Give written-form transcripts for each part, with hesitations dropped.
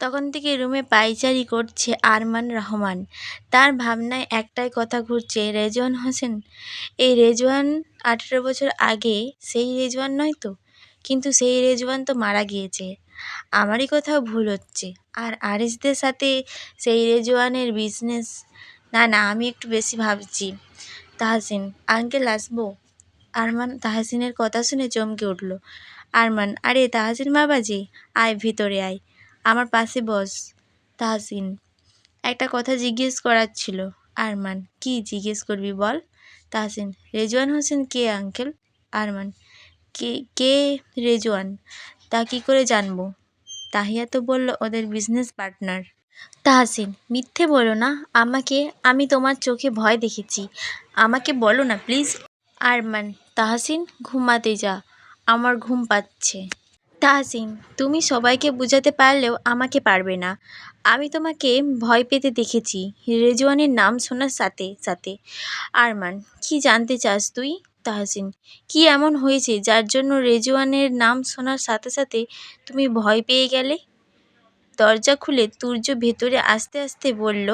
তখন থেকে রুমে পায়চারি করছে আরমান রহমান। তার ভাবনায় একটাই কথা ঘুরছে, রেজওয়ান হোসেন। এই রেজওয়ান 18 বছর আগে সেই রেজওয়ান নয় তো? কিন্তু সেই রেজওয়ান তো মারা গিয়েছে। আমারই কোথাও ভুল হচ্ছে। আর আরিসদের সাথে সেই রেজওয়ানের বিজনেস। না না, আমি একটু বেশি ভাবছি। তাহসিন, আঙ্কেল আসবো? আরমান তাহসিনের কথা শুনে চমকে উঠল। আরমান, আরে তাহসিন বাবাজি, আয় ভিতরে আয়, আমার পাশে বস। তাহসিন, একটা কথা জিজ্ঞেস করার ছিল। আরমান, কি জিজ্ঞেস করবি বল। তাহসিন, রেজওয়ান হোসেন কে আঙ্কেল? আরমান, কে কে রেজওয়ান? তা কি করে জানবো? তাহিয়া তো বলল ওদের বিজনেস পার্টনার। তাহসিন, মিথ্যে বলো না আমাকে, আমি তোমার চোখে ভয় দেখেছি, আমাকে বলো না প্লিজ। আরমান, তাহসিন ঘুমাতে যা, আমার ঘুম পাচ্ছে। তাহসিন, তুমি সবাইকে বোঝাতে পারলেও আমাকে পারবে না। আমি তোমাকে ভয় পেতে দেখেছি রেজওয়ানের নাম শোনার সাথে সাথে। আরমান, কি জানতে চাস তুই? তাহসিন, কি এমন হয়েছে যার জন্য রেজওয়ানের নাম শোনার সাথে সাথে তুমি ভয় পেয়ে গেলে? দরজা খুলে তুর্য ভেতরে আসতে আসতে বলল।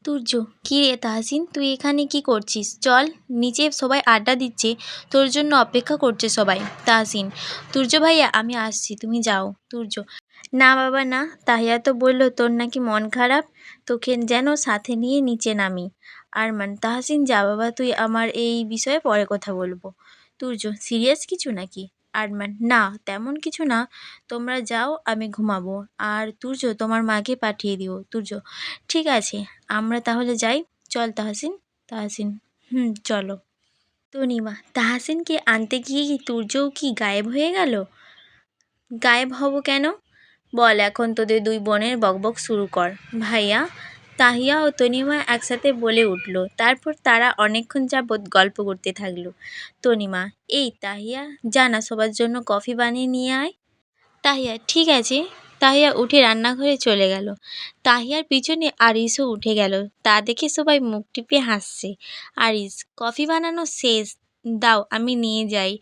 তুর্য, কী রে তাহসিন, তুই এখানে কি করছিস? চল নিচে, সবাই আড্ডা দিচ্ছে, তোর জন্য অপেক্ষা করছে সবাই। তাহসিন, তুর্য ভাইয়া আমি আসছি, তুমি যাও। তুর্য, না বাবা না, তাহিয়া তো বলল তোর নাকি মন খারাপ, তোকে যেন সাথে নিয়ে নিচে নামি। আরমান, তাহসিন যা বাবা তুই, আমার এই বিষয়ে পরে কথা বলবো। তুর্য, সিরিয়াস কিছু নাকি? আরমান, না তেমন কিছু না, তোমরা যাও, আমি ঘুমাবো। আর তুর্য, তোমার মাকে পাঠিয়ে দিও। তুর্য, ঠিক আছে, আমরা তাহলে যাই। চল তাহসিন। তাহসিন, চলো। তনিমা, তাহসিনকে আনতে গিয়ে কি তুর্যও কি গায়েব হয়ে গেল? গায়েব হব কেন? বল, এখন তোদের দুই বোনের বকবক শুরু কর। ভাইয়া, তাহিয়া ও তনিমা একসাথে বলে উঠল। তারপর তারা অনেকক্ষণ যাবৎ গল্প করতে থাকলো। তনিমা, এই তাহিয়া, জানা সবার জন্য কফি বানিয়ে নিয়ে আয়। তাহিয়া, ঠিক আছে। তাহিয়া উঠে রান্নাঘরে চলে গেল। তাহিয়ার পিছনে আরিসও উঠে গেল। তা দেখে সবাই মুখ টিপে হাসছে। আরিস, কফি বানানো শেষ, দাও আমি নিয়ে যাই।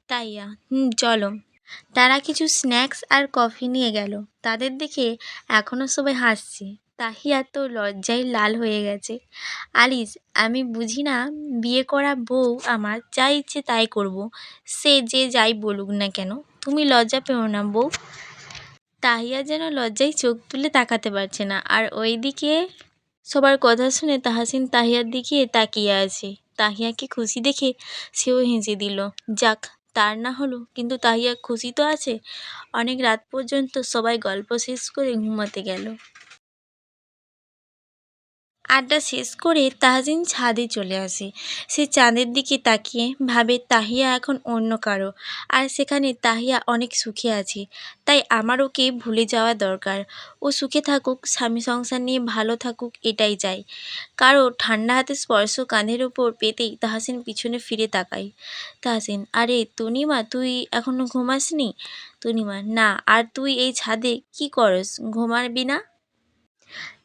তাহিয়া, চলো। তারা কিছু স্ন্যাক্স আর কফি নিয়ে গেল। তাদের দেখে এখনও সবাই হাসছে। তাহিয়া তো লজ্জায় লাল হয়ে গেছে। আলিস, আমি বুঝি না, বিয়ে করা বউ আমার যা ইচ্ছে তাই করব, সে যে যাই বলুক না কেন। তুমি লজ্জা পেও না বউ। তাহিয়া যেন লজ্জায় চোখ তুলে তাকাতে পারছে না। আর ওইদিকে সবার কথা শুনে তাহসিন তাহিয়ার দিকে তাকিয়ে আছে। তাহিয়াকে খুশি দেখে সেও হেসে দিল। যাক, তার না হলো, কিন্তু তাহিয়া খুশি তো আছে। অনেক রাত পর্যন্ত সবাই গল্প শেষ করে ঘুমাতে গেল। আড্ডা শেষ করে তাহসিন ছাদে চলে আসে। সে চাঁদের দিকে তাকিয়ে ভাবে তাহিয়া এখন অন্য কারো, আর সেখানে তাহিয়া অনেক সুখে আছে। তাই আমার ওকে ভুলে যাওয়া দরকার। ও সুখে থাকুক, স্বামী সংসার নিয়ে ভালো থাকুক, এটাই চাই। কারো ঠান্ডা হাতে স্পর্শ কাঁধের ওপর পেতেই তাহসিন পিছনে ফিরে তাকায়। তাহসিন, আরে তনিমা, তুই এখনো ঘুমাসনি? তনিমা, না। আর তুই এই ছাদে কি করস, ঘুমাবি না?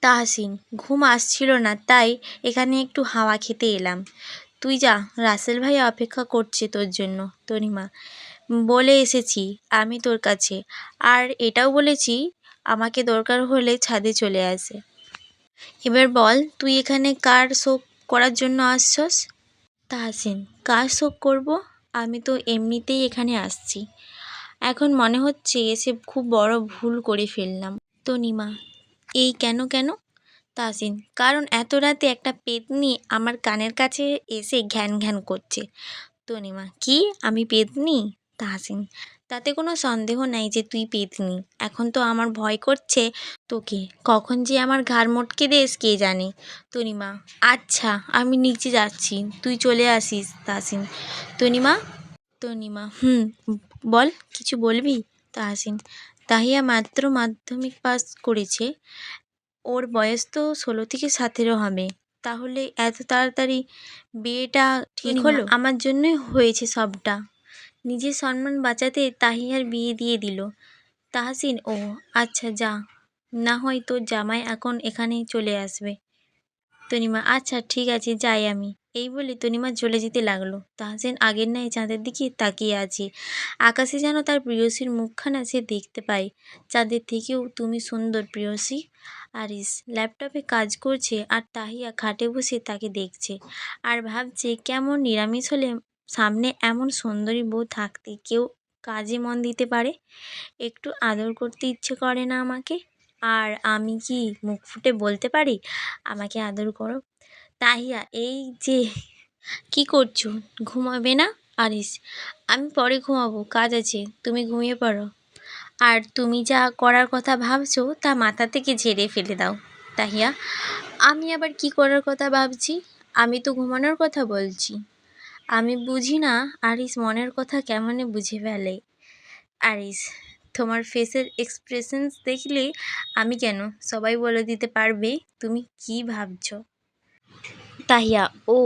তাহসিন, ঘুম আসছিল না, তাই এখানে একটু হাওয়া খেতে এলাম। তুই যা, রাসেল ভাইয়া অপেক্ষা করছে তোর জন্য। তনিমা, বলে এসেছি আমি তোর কাছে, আর এটাও বলেছি আমাকে দরকার হলে ছাদে চলে আসে। এবার বল, তুই এখানে কার শোক করার জন্য আসছস? তাহসিন, কার শোক করব? আমি তো এমনিতেই এখানে আসছি। এখন মনে হচ্ছে এসে খুব বড় ভুল করে ফেললাম। তনিমা, এই কেন কেন? তাহসিন, কারণ এত রাতে একটা পেতনি আমার কানের কাছে এসে ঘ্যান ঘ্যান করছে। তনিমা, কি আমি পেতনি? তাহসিন, তাতে কোনো সন্দেহ নাই যে তুই পেতনি। এখন তো আমার ভয় করছে তোকে, কখন যে আমার ঘাড় মটকে দেস কে জানে। তনিমা, আচ্ছা আমি নিচে যাচ্ছি, তুই চলে আসিস। তাহসিন, তনিমা। তনিমা, বল, কিছু বলবি? তাহসিন, তাহিয়া মাত্র মাধ্যমিক পাস করেছে, ওর বয়স তো 16 থেকে 17 হবে। তাহলে এত তাড়াতাড়ি বিয়েটা ঠিক হলো? আমার জন্যই হয়েছে সবটা। নিজের সম্মান বাঁচাতে তাহিয়ার বিয়ে দিয়ে দিল। তাহসিন, ও আচ্ছা যা, না হয় তোর জামাই এখন এখানে চলে আসবে। তনিমা, আচ্ছা ঠিক আছে, যাই আমি। এই বলে তনিমা চলে যেতে লাগলো। তাহসিন আগের ন্যায় চাঁদের দিকে তাকিয়ে আছে। আকাশে যেন তার প্রেয়সীর মুখখানা সে দেখতে পায়। চাঁদের থেকেও তুমি সুন্দর প্রেয়সী। আরিস ল্যাপটপে কাজ করছে আর তাহিয়া খাটে বসে তাকে দেখছে আর ভাবছে কেমন নিরামিষ হলে সামনে এমন সুন্দরী বউ থাকতে কেউ কাজে মন দিতে পারে। একটু আদর করতে ইচ্ছে করে না আমাকে? আর আমি কি মুখ ফুটে বলতে পারি আমাকে আদর করো? তাহিয়া এই যে কি করছো? ঘুমাবে না? আরিস আমি পরে ঘুমাবো, কাজ আছে, তুমি ঘুমিয়ে পড়ো। আর তুমি যা করার কথা ভাবছো তা মাথা থেকে ঝেড়ে ফেলে দাও। তাহিয়া আমি আবার কি করার কথা ভাবছি? আমি তো ঘুমানোর কথা বলছি। আমি বুঝি না আরিস মনের কথা কেমনে বুঝে ফেলে। আরিস তোমার ফেসের এক্সপ্রেশনস দেখলে আমি কেন সবাই বলে দিতে পারবে তুমি কি ভাবছো। তাহিয়া ও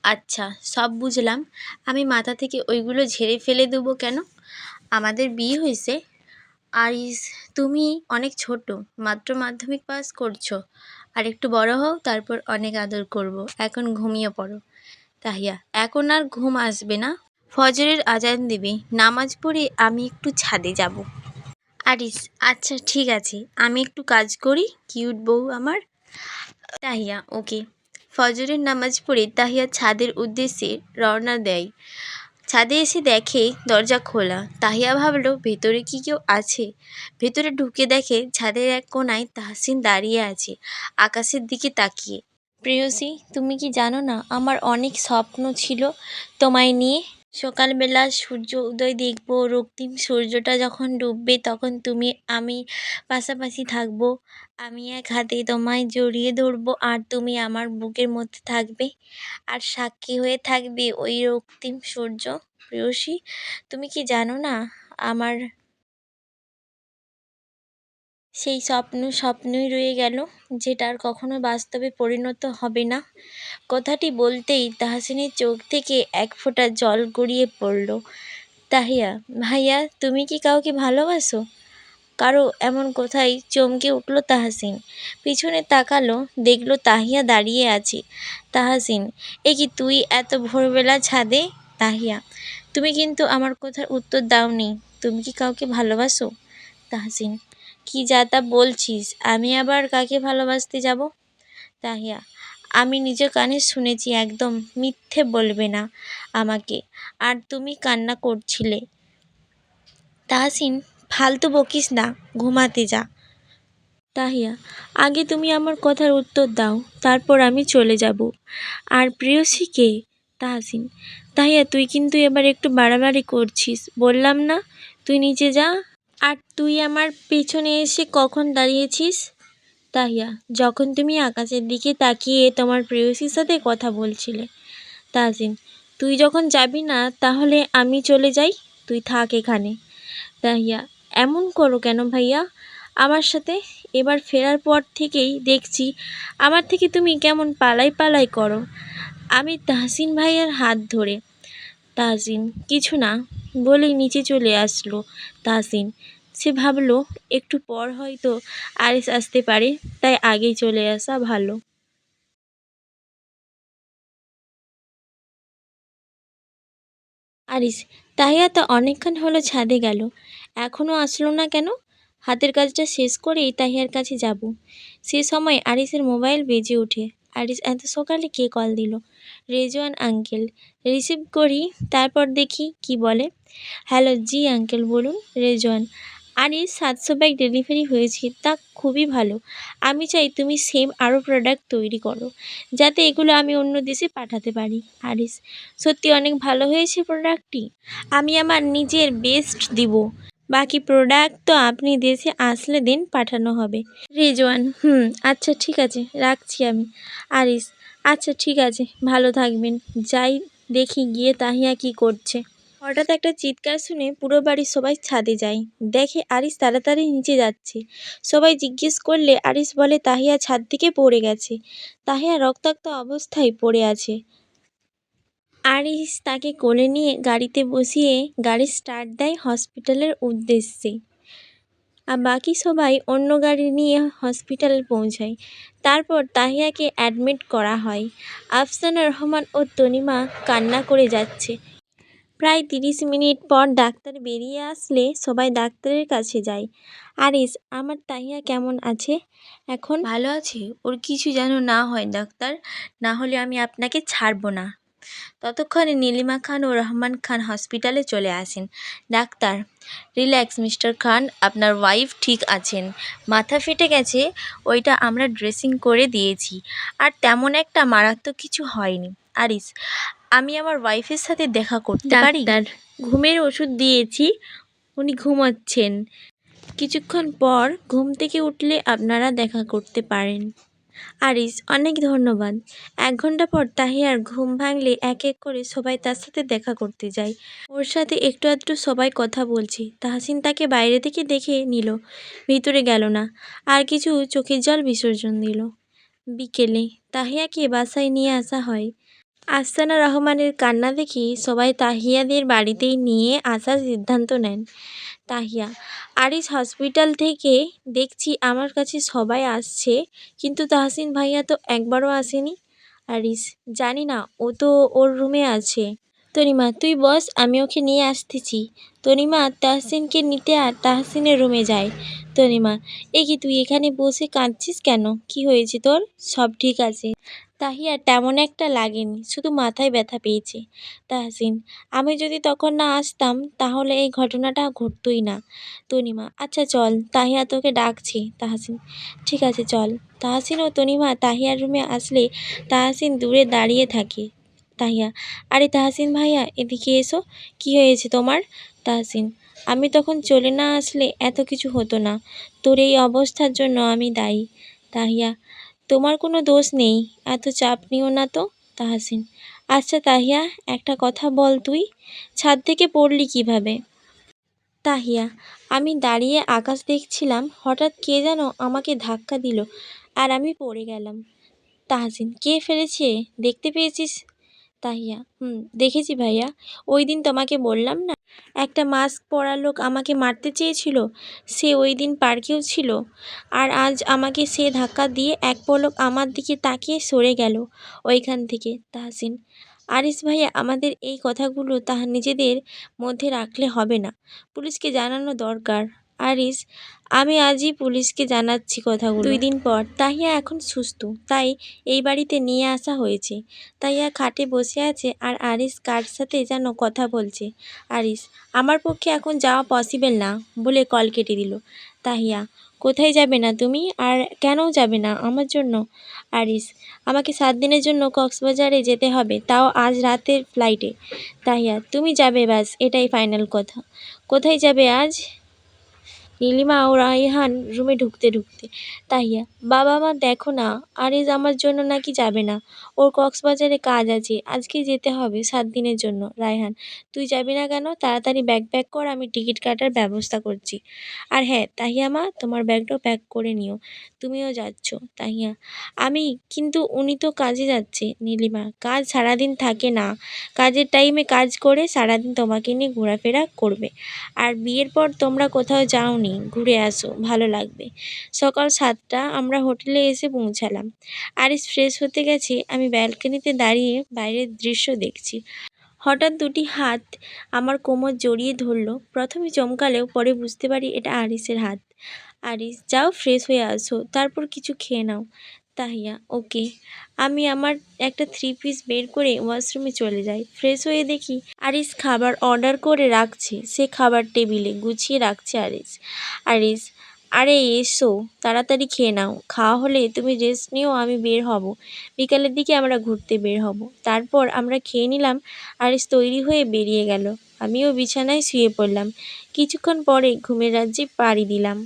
আচ্ছা, সব বুঝলাম। আমি মাথা থেকে ওইগুলো ঝেড়ে ফেলে দেবো কেন? আমাদের বিয়ে হয়েছে। আরিস তুমি অনেক ছোট, মাত্র মাধ্যমিক পাস করছো। আর একটু বড় হও, তারপর অনেক আদর করব। এখন ঘুমিয়ে পড়ো। তাহিয়া এখন আর ঘুম আসবে না, ফজরের আজান দিবে, নামাজ পড়ে আমি একটু ছাদে যাব। আরিস আচ্ছা ঠিক আছে, আমি একটু কাজ করি, কিউট বউ আমার। তাহিয়া ওকে। ফজরের নামাজ পড়ে তাহিয়া ছাদের উদ্দেশ্যে রওনা দেয়। ছাদে এসে দেখে দরজা খোলা। তাহিয়া ভাবলো ভেতরে কি কেউ আছে। ভেতরে ঢুকে দেখে ছাদের এক কোণায় তাহসিন দাঁড়িয়ে আছে আকাশের দিকে তাকিয়ে। প্রেয়সী তুমি কি জানো না আমার অনেক স্বপ্ন ছিল তোমায় নিয়ে। সকালবেলা সূর্য উদয় দেখবো, রক্তিম সূর্যটা যখন ডুববে তখন তুমি আমি পাশাপাশি থাকবো। আমি এক হাতে তোমায় জড়িয়ে ধরবো আর তুমি আমার বুকের মধ্যে থাকবে আর সাক্ষী হয়ে থাকবে ওই রক্তিম সূর্য। প্রেয়সী তুমি কি জানো না আমার সেই স্বপ্ন স্বপ্নই রয়ে গেল, যেটা আর কখনো বাস্তবে পরিণত হবে না। কথাটি বলতেই তাহসিনের চোখ থেকে এক ফোঁটা জল গড়িয়ে পড়ল। তাহিয়া ভাইয়া তুমি কি কাউকে ভালোবাসো? কারো এমন কোথায় চমকে উঠল তাহসিন। পিছনে তাকালো, দেখলো তাহিয়া দাঁড়িয়ে আছে। তাহসিন এ কি তুই এত ভোরবেলা ছাদে? তাহিয়া তুমি কিন্তু আমার কথার উত্তর দাওনি, তুমি কি কাউকে ভালোবাসো? তাহসিন কি যা তা বলছিস, আমি আবার কাকে ভালোবাসতে যাব? তাহিয়া আমি নিজের কানে শুনেছি, একদম মিথ্যে বলবে না আমাকে। আর তুমি কান্না করছিলে। তাহসিন ফালতু বকিস না, ঘুমাতে যা। তাহিয়া আগে তুমি আমার কথার উত্তর দাও, তারপর আমি চলে যাব। আর প্রেয়সী কে? তাহসিন তাহিয়া তুই কিন্তু এবার একটু বাড়াবাড়ি করছিস, বললাম না তুই নিচে যা। আর তুই আমার পেছনে এসে কখন দাঁড়িয়েছিস? তাহিয়া যখন তুমি আকাশের দিকে তাকিয়ে তোমার প্রেয়সীর সাথে কথা বলছিলে। তাহসিন তুই যখন যাবি না তাহলে আমি চলে যাই, তুই থাক এখানে। তাহিয়া এমন করো কেন ভাইয়া আমার সাথে? এবার ফেরার পর থেকেই দেখছি আমার থেকে তুমি কেমন পালাই পালাই করো। আমি তাহসিন ভাইয়ার হাত ধরে। তাহসিন কিছু না বলেই নিচে চলে আসলো। তাহসিন সে ভাবলো একটু পর হয়তো আরিস আসতে পারে, তাই আগেই চলে আসা ভালো। আরিস তাহিয়া তো অনেকক্ষণ হলো ছাদে গেল, এখনও আসলো না কেন? হাতের কাজটা শেষ করেই তাহিয়ার কাছে যাব। সে সময় আরিসের মোবাইল বেজে ওঠে। আরিস এত সকালে কে কল দিল? রেজওয়ান আঙ্কেল। রিসিভ করি, তারপর দেখি কি বলে। হ্যালো জি আঙ্কেল বলুন। রেজওয়ান আরিস 700 ব্যাগ ডেলিভারি হয়েছে, তা খুবই ভালো। আমি চাই তুমি সেম আরও প্রোডাক্ট তৈরি করো, যাতে এগুলো আমি অন্য দেশে পাঠাতে পারি। আরিস সত্যি অনেক ভালো হয়েছে প্রোডাক্টটি, আমি আমার নিজের বেস্ট দিব। বাকি প্রোডাক্ট তো আপনি দেশে আসলে দিন পাঠানো হবে। রেজওয়ান আচ্ছা ঠিক আছে, রাখছি আমি। আরিস আচ্ছা ঠিক আছে, ভালো থাকবেন। যাই দেখি গিয়ে তাহিয়া কি করছে। হঠাৎ একটা চিৎকার শুনে পুরো বাড়ির সবাই ছাদে যায়। দেখে আরিস তাড়াতাড়ি নিচে যাচ্ছে। সবাই জিজ্ঞেস করলে আরিস বলে তাহিয়া ছাদ থেকে পড়ে গেছে। তাহিয়া রক্তাক্ত অবস্থায় পড়ে আছে। আরিস তাকে কোলে নিয়ে গাড়িতে বসিয়ে গাড়ি স্টার্ট দেয় হসপিটালের উদ্দেশ্যে। আর বাকি সবাই অন্য গাড়ি নিয়ে হসপিটালে পৌঁছায়। তারপর তাহিয়াকে অ্যাডমিট করা হয়। আফসানা রহমান ও তনিমা কান্না করে যাচ্ছে। প্রায় 30 মিনিট পর ডাক্তার বেরিয়ে আসলে সবাই ডাক্তারের কাছে যায়। আরিস, আমার তাহিয়া কেমন আছে এখন? ভালো আছে, ওর কিছু যেন না হয় ডাক্তার, না হলে আমি আপনাকে ছাড়বো না। ততক্ষণে নীলিমা খান ও রহমান খান হসপিটালে চলে আসেন। ডাক্তার, রিল্যাক্স মিস্টার খান, আপনার ওয়াইফ ঠিক আছেন, মাথা ফেটে গেছে, ওইটা আমরা ড্রেসিং করে দিয়েছি, আর তেমন একটা মারাত্মক কিছু হয়নি। আরিস, আমি আমার ওয়াইফের সাথে দেখা করতে পারি? ডাক্তার, ঘুমের ওষুধ দিয়েছি, উনি ঘুমাচ্ছেন, কিছুক্ষণ পর ঘুম থেকে উঠলে আপনারা দেখা করতে পারেন। আরিস, অনেক ধন্যবাদ। 1 ঘন্টা পর তাহিয়ার ঘুম ভাঙলে এক এক করে সবাই তার সাথে দেখা করতে যায়। ওর সাথে একটু আধটু সবাই কথা বলছে। তাহসিন তাকে বাইরে থেকে দেখে নিল, ভিতরে গেল না, আর কিছু চোখের জল বিসর্জন দিল। বিকেলে তাহিয়াকে বাসায় নিয়ে আসা হয়। আফসানা রহমানের কান্না দেখে সবাই তাহিয়াদের বাড়িতেই নিয়ে আসার সিদ্ধান্ত নেন। তাহিয়া, আরিস হসপিটাল থেকে দেখছি আমার কাছে সবাই আসছে, কিন্তু তাহসিন ভাইয়া তো একবারও আসেনি। আরিস, জানি না, ও তো ওর রুমে আছে। তনিমা, তুই বস, আমি ওকে নিয়ে আসতেছি। তনিমা তাহসিনকে নিতে আর তাহসিনের রুমে যায়। তনিমা, এ কি, তুই এখানে বসে কাঁদছিস কেন? কি হয়েছে তোর? সব ঠিক আছে। তাহিয়া, তেমন একটা লাগেনি, শুধু মাথায় ব্যথা পেয়েছে। তাহসিন, আমি যদি তখন না আসতাম তাহলে এই ঘটনাটা ঘটতই না। তনিমা, আচ্ছা চল, তাহিয়া তোকে ডাকছি। তাহসিন, ঠিক আছে চল। তাহসিন ও তনিমা তাহিয়ার রুমে আসলে তাহসিন দূরে দাঁড়িয়ে থাকে। তাহিয়া, আরে তাহসিন ভাইয়া, এদিকে এসো, কি হয়েছে তোমার? তাহসিন, আমি তখন চলে না আসলে এত কিছু হতো না, তোর এই অবস্থার জন্য আমি দায়ী। তাহিয়া, তোমার কোনো দোষ নেই, এত চাপ নিও না তো। তাহসিন, আচ্ছা তাহিয়া, একটা কথা বল, তুই ছাদ থেকে পড়লি কিভাবে? তাহিয়া, আমি দাঁড়িয়ে আকাশ দেখছিলাম, হঠাৎ কে যেন আমাকে ধাক্কা দিল আর আমি পড়ে গেলাম। তাহসিন, কে ফেলেছে, দেখতে পেয়েছিস? তাহিয়া, দেখেছি ভাইয়া, ওই দিন তোমাকে বললাম না, একটা মাস্ক পরা লোক আমাকে মারতে চেয়েছিল, সে ওই দিন পার্কেও ছিল, আর আজ আমাকে সে ধাক্কা দিয়ে এক পলক আমার দিকে তাকিয়ে সরে গেল ওইখান থেকে। তাহসিন, আরিস ভাইয়া, আমাদের এই কথাগুলো নিজেদের মধ্যে রাখলে হবে না, পুলিশকে জানানো দরকার। আরিস, আমি আজই পুলিশকে জানাচ্ছি কথাগুলো। 2 দিন পর তাহিয়া এখন সুস্থ, তাই এই বাড়িতে নিয়ে আসা হয়েছে। তাহিয়া খাটে বসে আছে আর আরিস কার সাথে যেন কথা বলছে। আরিস, আমার পক্ষে এখন যাওয়া পসিবল না, বলে কল কেটে দিল। তাহিয়া, কোথায় যাবে না তুমি, আর কেন যাবে না আমার জন্য? আরিস, আমাকে 7 দিনের জন্য কক্সবাজারে যেতে হবে, তাও আজ রাতের ফ্লাইটে। তাহিয়া, তুমি যাবে, ব্যাস এটাই ফাইনাল কথা। কোথায় যাবে আজ? নীলিমা ও রায়হান রুমে ঢুকতে তাহিয়া, বাবা মা দেখো না, আরিজ আমার জন্য নাকি যাবে না, ওর কক্সবাজারে কাজ আছে, আজকে যেতে হবে 7 দিনের জন্য। রায়হান, তুই যাবি না কেন? তাড়াতাড়ি ব্যাগ প্যাক কর, আমি টিকিট কাটার ব্যবস্থা করছি। আর হ্যাঁ তাহিয়া মা, তোমার ব্যাগটাও প্যাক করে নিও, তুমিও যাচ্ছ। তাহিয়া, আমি, কিন্তু উনি তো কাজে যাচ্ছে। নীলিমা, কাজ সারাদিন থাকে না, কাজের টাইমে কাজ করে সারাদিন তোমাকে নিয়ে ঘোরাফেরা করবে, আর বিয়ের পর তোমরা কোথাও যাওনি, ঘুরে আসো, ভালো লাগবে। সকাল 7টা আমরা হোটেলে এসে পৌঁছালাম। আরিস ফ্রেশ হতে গেছে, আমি ব্যালকনিতে দাঁড়িয়ে বাইরের দৃশ্য দেখছি। হঠাৎ 2টি হাত আমার কোমর জড়িয়ে ধরলো, প্রথমে চমকালেও পরে বুঝতে পারি এটা আরিসের হাত। আরিস, যাও ফ্রেশ হয়ে আসো, তারপর কিছু খেয়ে নাও। তাহিয়া, ওকে। আমি আমার একটা 3 পিস বের করে ওয়াশরুমে চলে যাই। ফ্রেশ হয়ে দেখি আরিস খাবার অর্ডার করে রাখছে, সে খাবার টেবিলে গুছিয়ে রাখছে। আরিস, আরিস, আরে এসো, তাড়াতাড়ি খেয়ে নাও, খাওয়া হলে তুমি রেস্ট নিও, আমি বের হব, বিকালের দিকে আমরা ঘুরতে বের হব। তারপর আমরা খেয়ে নিলাম। আরিস তৈরি হয়ে বেরিয়ে গেল, আমিও বিছানায় শুয়ে পড়লাম। কিছুক্ষণ পরে ঘুমের রাজ্যে পাড়ি দিলাম।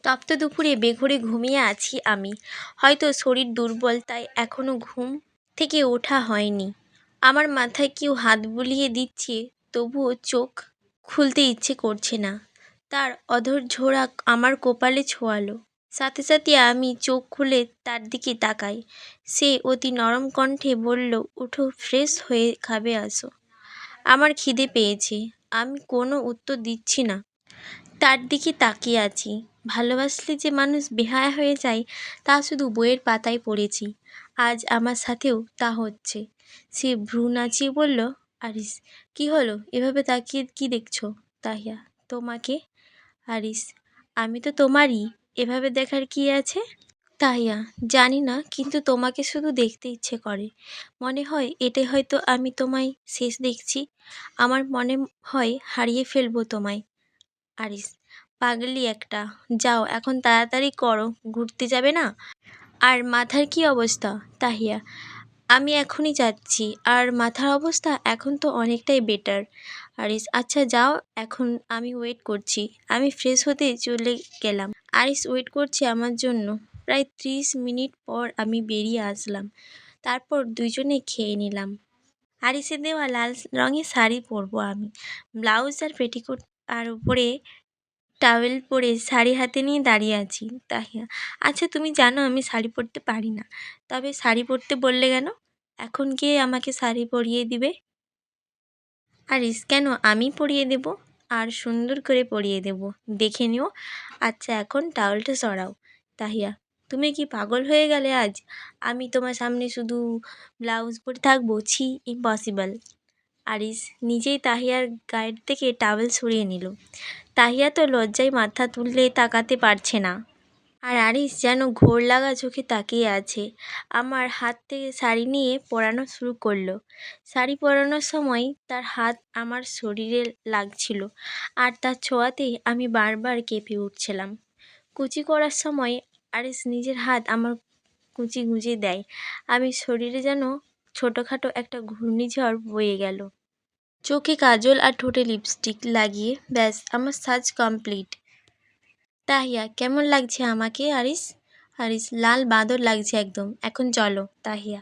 তপ্ত দুপুরে বেঘোরে ঘুমিয়ে আছি আমি, হয়তো শরীর দুর্বল, তাই এখনও ঘুম থেকে ওঠা হয়নি। আমার মাথায় কেউ হাত বুলিয়ে দিচ্ছে, তবুও চোখ খুলতে ইচ্ছে করছে না। তার অধর ঝোড়া আমার কপালে ছোঁয়ালো, সাথে সাথে আমি চোখ খুলে তার দিকে তাকাই। সে অতি নরম কণ্ঠে বলল, উঠো, ফ্রেশ হয়ে খাবে আসো। আমার খিদে পেয়েছে। আমি কোনো উত্তর দিচ্ছি না। তার দিকে তাকিয়ে আছি। ভালোবাসলে যে মানুষ বেহায়া হয়ে যায় তা শুধু বইয়ের পাতায় পড়েছি। আজ আমার সাথেও তা হচ্ছে। সে ভ্রু নাচিয়ে বলল, আরিস, কি হলো এভাবে তাকিয়ে কি দেখছো? তাহিয়া, তোমাকে। আরিস, আমি তো তোমারই, এভাবে দেখার কি আছে? তাহিয়া, জানি না, কিন্তু তোমাকে শুধু দেখতে ইচ্ছে করে। মনে হয় এটাই হয়তো আমি তোমায় শেষ দেখছি। আমার মনে হয় হারিয়ে ফেলবো তোমায়। আরিস, পাগলি একটা। যাও এখন তাড়াতাড়ি করো, ঘুরতে যাবে না? আর মাথার কি অবস্থা? তাহিয়া, আমি এখনই যাচ্ছি। আর মাথার অবস্থা এখন তো অনেকটাই বেটার। আরিস, আচ্ছা যাও এখন, আমি ওয়েট করছি। আমি ফ্রেশ হতে চলে গেলাম। আরিস ওয়েট করছে আমার জন্য। প্রায় 30 মিনিট পর আমি বেরিয়ে আসলাম। তারপর দুজনে খেয়ে নিলাম। আরিসের দেওয়া লাল রঙের শাড়ি পরবো আমি। ব্লাউজ আর পেটিকোট আর উপরে টাওয়েল পরে শাড়ি হাতে নিয়ে দাঁড়িয়ে আছি। তাহিয়া, আচ্ছা তুমি জানো আমি শাড়ি পরতে পারি না, তবে শাড়ি পরতে বললে কেন? এখন কে আমাকে শাড়ি পরিয়ে দিবে? আরিস, কেন, আমি পরিয়ে দেব। আর সুন্দর করে পরিয়ে দেব, দেখে নিও। আচ্ছা এখন টাওয়েলটা সরাও। তাহিয়া, তুমি কি পাগল হয়ে গেলে আজ? আমি তোমার সামনে শুধু ব্লাউজ পরে থাকবো? ছি, ইম্পসিবল। আরিস নিজেই তাহিয়ার গায়ের থেকে টাওয়েল সরিয়ে নিল। তাহিয়া তো লজ্জায় মাথা তুললে তাকাতে পারছে না। আর আরিস যেন ঘোর লাগা চোখে তাকিয়ে আছে। আমার হাত থেকে শাড়ি নিয়ে পরানো শুরু করলো। শাড়ি পরানোর সময় তার হাত আমার শরীরে লাগছিল, আর তার ছোঁয়াতেই আমি বারবার কেঁপে উঠছিলাম। কুচি করার সময় আরিস নিজের হাত আমার কুচি গুঁজে দেয়। আমি শরীরে যেন ছোটোখাটো একটা ঘূর্ণিঝড় বয়ে গেল। চোখে কাজল আর ঠোঁটে লিপস্টিক লাগিয়ে ব্যাস আমার সাজ কমপ্লিট। তাহিয়া, কেমন লাগছে আমাকে আরিস? আরিস, লাল বাঁদর লাগছে একদম, এখন চলো। তাহিয়া,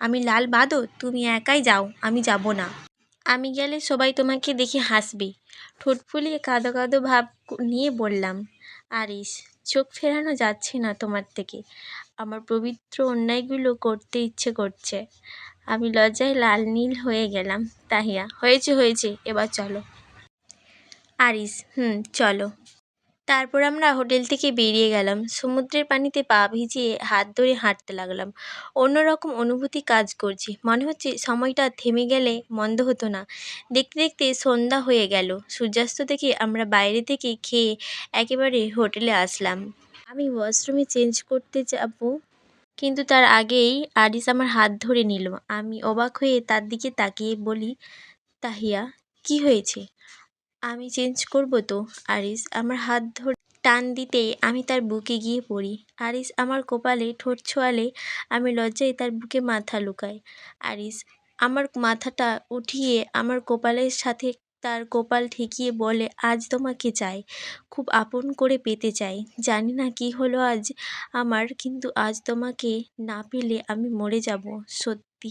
আমি লাল বাঁদর? তুমি একাই যাও, আমি যাব না। আমি গেলে সবাই তোমাকে দেখে হাসবে। ঠোঁট ফুলিয়ে কাঁদো কাঁদো ভাব নিয়ে বললাম। আরিস, চোখ ফেরানো যাচ্ছে না তোমার থেকে। আমার পবিত্র অন্যায়গুলো করতে ইচ্ছে করছে। আমি লজ্জায় লাল নীল হয়ে গেলাম। তাহিয়া, হয়েছে হয়েছে, এবার চলো। আরিস, চলো। তারপর আমরা হোটেল থেকে বেরিয়ে গেলাম। সমুদ্রের পানিতে পা ভিজিয়ে হাত ধরে হাঁটতে লাগলাম। অন্যরকম অনুভূতি কাজ করছে। মনে হচ্ছে সময়টা থেমে গেলে মন্দ হতো না। দেখতে দেখতে সন্ধ্যা হয়ে গেল। সূর্যাস্ত দেখে আমরা বাইরে থেকে খেয়ে একেবারে হোটেলে আসলাম। আমি ওয়াশরুমে চেঞ্জ করতে যাব, কিন্তু তার আগেই আরিস আমার হাত ধরে নিল। আমি অবাক হয়ে তার দিকে তাকিয়ে বলি, তাহিয়া, কি হয়েছে? আমি চেঞ্জ করব তো। আরিস আমার হাত ধরে টান দিতেই আমি তার বুকে গিয়ে পড়ি। আরিস আমার কপালে ঠোঁট ছোঁয়ালে আমি লজ্জায় তার বুকে মাথা লুকাই। আরিস আমার মাথাটা উঠিয়ে আমার কপালের সাথে তার কপাল ঠেকিয়ে বলে, আজ তোমাকে চাই, খুব আপন করে পেতে চাই। জানি না কি হলো আজ আমার, কিন্তু আজ তোমাকে না পেলে আমি মরে যাব, সত্যি।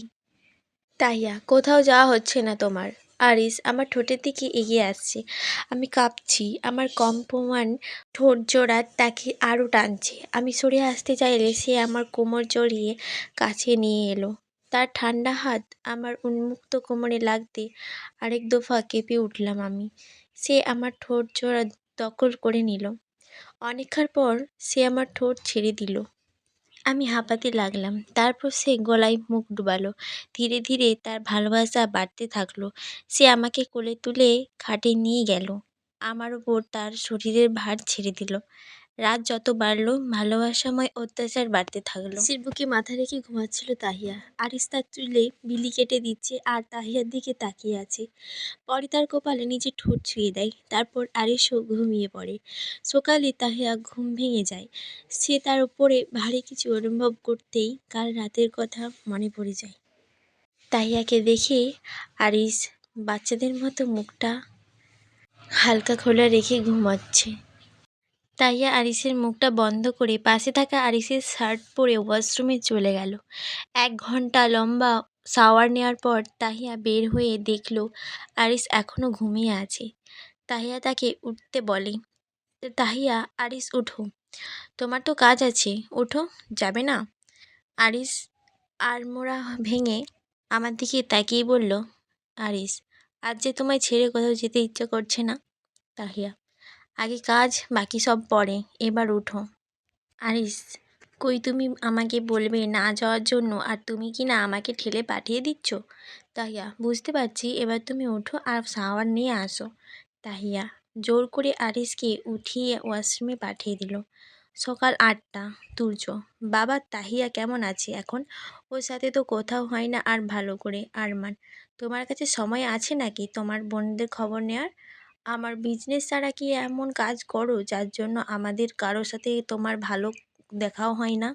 তাহিয়া, কোথাও যাওয়া হচ্ছে না তোমার? আরিস আমার ঠোঁটের দিকে এগিয়ে আসছে। আমি কাঁপছি, আমার কম্পমান ঠোঁট জোড়া তাকে আরও টানছে। আমি সরে আসতে চাইলে সে আমার কোমর জড়িয়ে কাছে নিয়ে এলো। তার ঠান্ডা হাত আমার উন্মুক্ত কোমরে লাগতে আরেক দফা কেঁপে উঠলাম আমি। সে আমার ঠোঁট জোড়া দখল করে নিল। অনেকক্ষণ পর সে আমার ঠোঁট ছেড়ে দিল। আমি হাঁপাতে লাগলাম। তারপর সে গলায় মুখ ডুবালো। ধীরে ধীরে তার ভালোবাসা বাড়তে থাকলো। সে আমাকে কোলে তুলে খাটে নিয়ে গেল। আমার ওপর তার শরীরের ভার ছেড়ে দিল। রাত যত বাড়লো ভালোবাসাময় অত্যাচার বাড়তে থাকলো। আরিসের বুকে মাথা রেখে ঘুমাচ্ছিল তাহিয়া। আরিস তার চুলে বিলি কেটে দিচ্ছে আর তাহিয়ার দিকে তাকিয়ে আছে। পরে তার কপালে নিজের ঠোঁট ছুঁয়ে দেয়। তারপর আরিসও ঘুমিয়ে পড়ে। সকালে তাহিয়া ঘুম ভেঙে যায়। সে তার উপরে ভারী কিছু অনুভব করতেই কাল রাতের কথা মনে পড়ে যায়। তাহিয়াকে দেখে আরিস বাচ্চাদের মতো মুখটা হালকা খোলা রেখে ঘুমাচ্ছে। তাহিয়া আরিসের মুখটা বন্ধ করে পাশে থাকা আরিসের শার্ট পরে ওয়াশরুমে চলে গেল। 1 ঘন্টা লম্বা শাওয়ার নেওয়ার পর তাহিয়া বের হয়ে দেখল আরিস এখনও ঘুমিয়ে আছে। তাহিয়া তাকে উঠতে বলে। তাহিয়া, আরিস উঠো, তোমার তো কাজ আছে, ওঠো, যাবে না? আরিস আড়মোড়া ভেঙে আমার দিকে তাকিয়ে বলল, আরিস, আজ যে তোমায় ছেড়ে কোথাও যেতে ইচ্ছে করছে না? তাহিয়া, আগে কাজ, বাকি সব পরে। এবার ওঠো। আরিস, কই তুমি আমাকে বলবে না যাওয়ার জন্য, আর তুমি কি না আমাকে ঠেলে পাঠিয়ে দিচ্ছ? তাহিয়া, বুঝতে পারছি, এবার তুমি ওঠো আর শাওয়ার নিয়ে আসো। তাহিয়া জোর করে আরিসকে উঠিয়ে ওয়াশরুমে পাঠিয়ে দিল। সকাল 8টা। তুর্য, বাবা তাহিয়া কেমন আছে এখন? ওর সাথে তো কোথাও হয় না আর ভালো করে। আরমান, তোমার কাছে সময় আছে নাকি তোমার বোনদের খবর নেওয়ার? আমার বিজনেস ছাড়া কি এমন কাজ করো যার জন্য আমাদের কারোর সাথে তোমার ভালো দেখাও হয় না?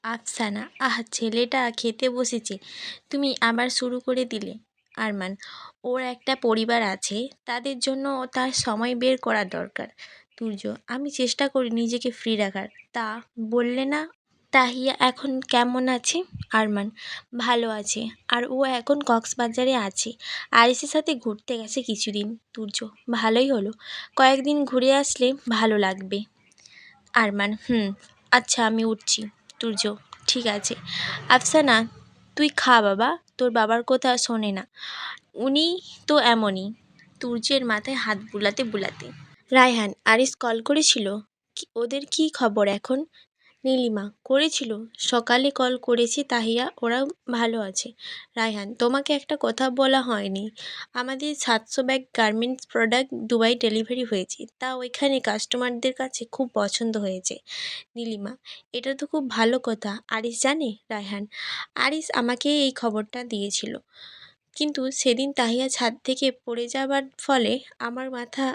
আফসানা, আহ ছেলেটা খেতে বসেছে, তুমি আবার শুরু করে দিলে। আরমান, ওর একটা পরিবার আছে, তাদের জন্য তার সময় বের করা দরকার। তুর্য, আমি চেষ্টা করি নিজেকে ফ্রি রাখার, তা বললে না। তাহিয়া এখন কেমন আছে? আরমান, ভালো আছে, আর ও এখন কক্সবাজারে আছে, আরিসের সাথে ঘুরতে গেছে কিছুদিন। তুর্য, ভালোই হলো, কয়েকদিন ঘুরে আসলে ভালো লাগবে। আরমান, আচ্ছা আমি উঠছি। তুর্য, ঠিক আছে। আফসানা, তুই খা বাবা, তোর বাবার কথা শোনে না, উনি তো এমনই। তুর্যের মাথায় হাত বুলাতে বুলাতে। রায়হান, আরিস কল করেছিল? ওদের কি খবর এখন? নীলিমা, করেছিল, সকালে কল করেছি তাহিয়া, ওরা ভালো আছে। রায়হান, তোমাকে একটা কথা বলা হয়নি, আমাদের 700 bag garments product Dubai delivery হয়েছে, তা ওইখানে কাস্টমারদের কাছে খুব পছন্দ হয়েছে। নীলিমা, এটা তো খুব ভালো কথা, আরিস জানে? রায়হান, আরিস আমাকে এই খবরটা দিয়েছিল, কিন্তু সেদিন তাহিয়া ছাদ থেকে পড়ে যাবার ফলে আমার মাথা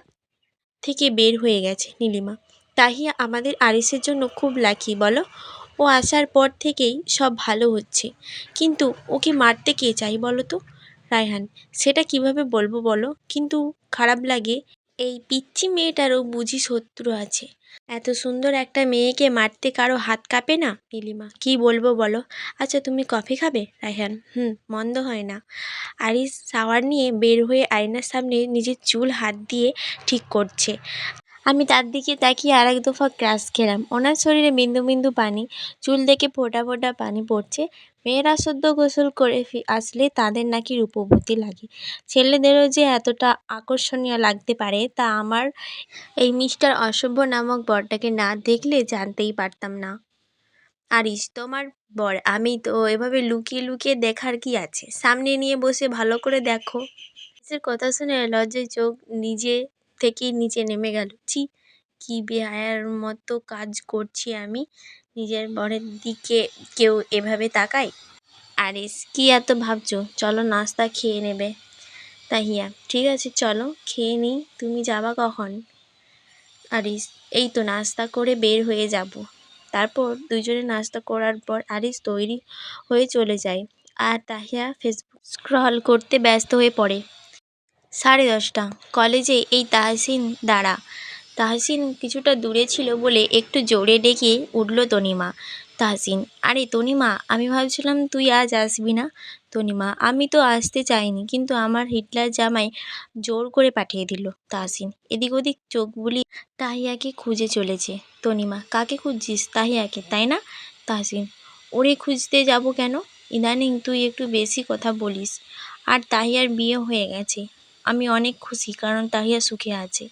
থেকে বের হয়ে গেছে। নীলিমা, তাহিয়া আমাদের আরিসের জন্য খুব লাকি বলো, ও আসার পর থেকেই সব ভালো হচ্ছে, কিন্তু ওকে মারতে কে চাই বলো তো? রায়হান, সেটা কিভাবে বলবো বলো, কিন্তু খারাপ লাগে, এই পিচ্চি মেয়েটারও বুঝি শত্রু আছে? এত সুন্দর একটা মেয়েকে মারতে কারো হাত কাঁপে না? নীলিমা, কি বলবো বলো? আচ্ছা তুমি কফি খাবে? রায়হান, মন্দ হয় না। আরিস শাওয়ার নিয়ে বের হয়ে আয়নার সামনে নিজের চুল হাত দিয়ে ঠিক করছে। আমি তার দিকে তাকিয়ে আরেক দফা ক্রাশ খেলাম। ওনার শরীরে বিন্দু বিন্দু পানি, চুল থেকে ফোঁটা ফোঁটা পানি পড়ছে। মেয়েরা সদ্য গোসল করে আসলে তাদের নাকি রূপবতী লাগে, ছেলেদেরও যে এতটা আকর্ষণীয় লাগতে পারে তা আমার এই মিস্টার অসভ্য নামক বরটাকে না দেখলে জানতেই পারতাম না। আরিস তোমার বর, আমি তো এভাবে লুকিয়ে লুকিয়ে দেখার কি আছে, সামনে নিয়ে বসে ভালো করে দেখো। আরিসের কথা শুনে লজ্জায় চোখ নিজে থেকেই নিচে নেমে গেল। ছি, কি বেহায়ার মতো কাজ করছি আমি, নিজের বরের দিকে কেউ এভাবে তাকায়? আরিস, কি এত ভাবছো, চলো নাস্তা খেয়ে নেবে। তাহিয়া, ঠিক আছে চলো খেয়ে নিই, তুমি যাবা কখন? আরিস, এই তো নাস্তা করে বের হয়ে যাব। তারপর দুজনে নাস্তা করার পর আরিস তৈরি হয়ে চলে যায়, আর তাহিয়া ফেসবুক স্ক্রল করতে ব্যস্ত হয়ে পড়ে। 10:30। কলেজে এই তাহসিন দাঁড়া। তাহসিন কিছুটা দূরে ছিল বলে একটু জোরে ডেকে উঠল তনিমা। তাহসিন, আরে তনিমা, আমি ভাবছিলাম তুই আজ আসবি না। তনিমা, আমি তো আসতে চাইনি, কিন্তু আমার হিটলার জামাই জোর করে পাঠিয়ে দিল। তাহসিন এদিক ওদিক চোখ বুলিয়ে তাহিয়াকে খুঁজে চলেছে। তনিমা, কাকে খুঁজছিস? তাহিয়াকে, তাই না? তাহসিন, ওরে খুঁজতে যাব কেন? ইদানিং তুই একটু বেশি কথা বলিস। আর তাহিয়ার বিয়ে হয়ে গেছে, আমি অনেক খুশি, কারণ তাহিয়া সুখে আছে।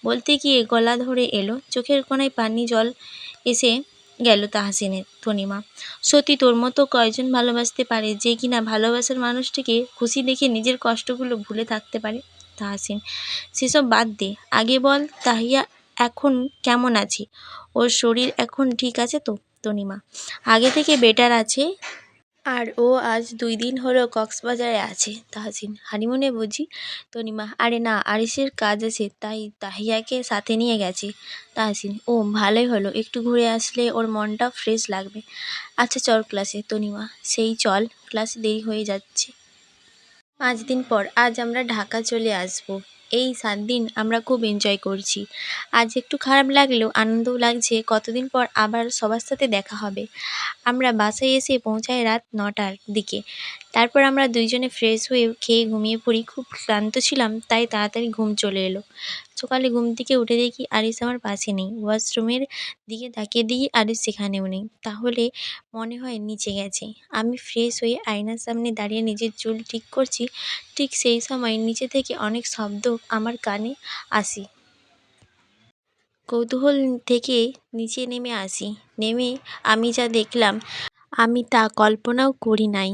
বলতে গিয়ে গলা ধরে এলো, চোখের কোণায় পানি জল এসে গেল তাহসিনের। তনিমা, সত্যি তোর মতো কয়জন ভালোবাসতে পারে যে কিনা ভালোবাসার মানুষটিকে খুশি দেখে নিজের কষ্টগুলো ভুলে থাকতে পারে? তাহসিন, সেসব বাদ দে, আগে বল তাহিয়া এখন কেমন আছে? ওর শরীর এখন ঠিক আছে তো? তনিমা, আগে থেকে বেটার আছে, আর ও আজ 2 দিন হলো কক্সবাজারে আছে। তাহসিন, হানিমুনে বুঝি? তনিমা, আরে না, আরিসের কাজ আছে তাই তাহিয়াকে সাথে নিয়ে গেছে। তাহসিন, ও ভালোই হলো, একটু ঘুরে আসলে ওর মনটা ফ্রেশ লাগবে। আচ্ছা চল ক্লাসে। তনিমা, সেই চল, ক্লাসে দেরি হয়ে যাচ্ছে। 5 দিন পর আজ আমরা ঢাকা চলে আসব। এই 7 দিন আমরা খুব এনজয় করছি। আজ একটু খারাপ লাগলেও আনন্দও লাগছে, কতদিন পর আবার সবার সাথে দেখা হবে। আমরা বাসায় এসে পৌঁছাই রাত 9টার দিকে। তারপর আমরা দুইজনে ফ্রেশ হয়ে খেয়ে ঘুমিয়ে পড়ি। খুব ক্লান্ত ছিলাম, তাই তাড়াতাড়ি ঘুম চলে এলো। সকালে ঘুম থেকে উঠে দেখি আরিস আমার পাশে নেই। ওয়াশরুমের দিকে তাকিয়ে দেখি আরিস সেখানেও নেই। তাহলে মনে হয় নিচে গেছে। আমি ফ্রেশ হয়ে আয়নার সামনে দাঁড়িয়ে নিজের চুল ঠিক করছি। ঠিক সেই সময় নিচে থেকে অনেক শব্দ আমার কানে আসে। কৌতূহল থেকে নিচে নেমে আসি। নেমে আমি যা দেখলাম আমি তা কল্পনাও করি নাই।